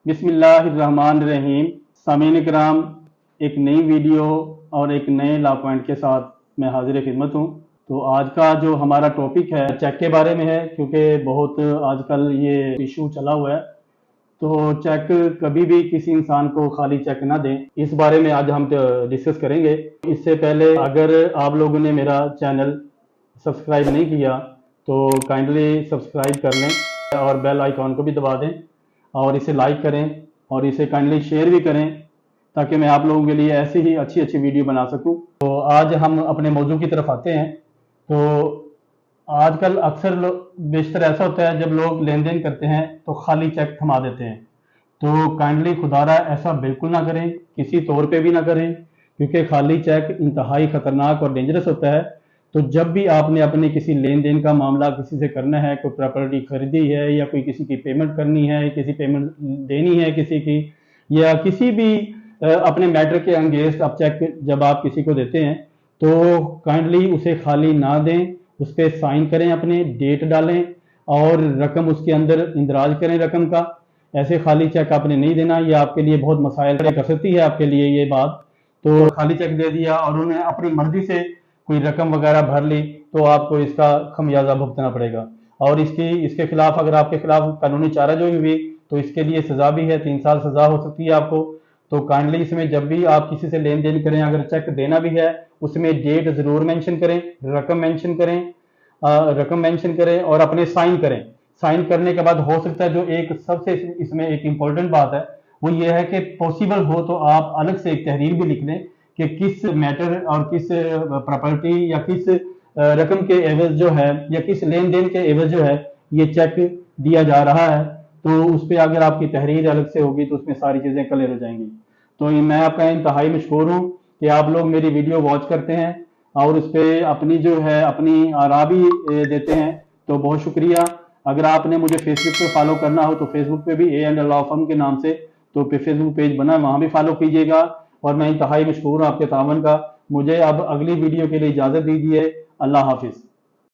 बिस्मिल्लाहिर्रहमानिर्रहीम। सामीन इकराम, एक नई वीडियो और एक नए लॉ पॉइंट के साथ मैं हाजिर खिदमत हूँ। तो आज का जो हमारा टॉपिक है चेक के बारे में है, क्योंकि बहुत आजकल ये इशू चला हुआ है। तो चेक कभी भी किसी इंसान को खाली चेक ना दें, इस बारे में आज हम डिस्कस करेंगे। इससे पहले अगर आप लोगों ने मेरा चैनल सब्सक्राइब नहीं किया तो काइंडली सब्सक्राइब कर लें और बेल आइकॉन को भी दबा दें और इसे लाइक करें और इसे काइंडली शेयर भी करें, ताकि मैं आप लोगों के लिए ऐसी ही अच्छी अच्छी वीडियो बना सकूं। तो आज हम अपने मौजू की तरफ आते हैं। तो आजकल अक्सर बेशतर ऐसा होता है, जब लोग लेन देन करते हैं तो खाली चेक थमा देते हैं। तो काइंडली खुदारा ऐसा बिल्कुल ना करें, किसी तौर पे भी ना करें, क्योंकि खाली चेक इंतहाई ख़तरनाक और डेंजरस होता है। तो जब भी आपने अपने किसी लेन देन का मामला किसी से करना है, कोई प्रॉपर्टी खरीदी है या कोई किसी की पेमेंट करनी है, किसी पेमेंट देनी है किसी की, या किसी भी अपने मैटर के अंगेंस्ट आप चेक जब आप किसी को देते हैं तो काइंडली उसे खाली ना दें, उस पर साइन करें, अपने डेट डालें और रकम उसके अंदर इंदराज करें रकम का। ऐसे खाली चेक आपने नहीं देना, ये आपके लिए बहुत मसाइल कर सकती है आपके लिए ये बात। तो खाली चेक दे दिया और उन्हें अपनी मर्जी से कोई रकम वगैरह भर ली तो आपको इसका खमियाजा भुगतना पड़ेगा। और इसके खिलाफ अगर आपके खिलाफ कानूनी चाराजोई हुई तो इसके लिए सजा भी है, 3 साल सजा हो सकती है आपको। तो काइंडली इसमें जब भी आप किसी से लेन देन करें, अगर चेक देना भी है उसमें डेट जरूर मेंशन करें, रकम मेंशन करें और अपने साइन करें। साइन करने के बाद हो सकता है जो एक सबसे इसमें एक इम्पोर्टेंट बात है वो ये है कि पॉसिबल हो तो आप अलग से एक तहरीर भी लिख लें कि किस मैटर और किस प्रॉपर्टी या किस रकम के एवज जो है या किस लेन देन के एवज जो है ये चेक दिया जा रहा है। तो उस पर अगर आपकी तहरीर अलग से होगी तो उसमें सारी चीज़ें क्लियर हो जाएंगी। तो मैं आपका इंतहाई मशकूर हूँ कि आप लोग मेरी वीडियो वॉच करते हैं और उस पर अपनी जो है अपनी आरा भी देते हैं, तो बहुत शुक्रिया। अगर आपने मुझे फेसबुक पे फॉलो करना हो तो फेसबुक पे भी ए एंड लॉ फर्म के नाम से तो फेसबुक पेज बना है, वहाँ भी फॉलो कीजिएगा। और मैं इंतहाई मशकूर हूँ आपके तावन का। मुझे अब अगली वीडियो के लिए इजाज़त दीजिए। अल्लाह हाफिज़।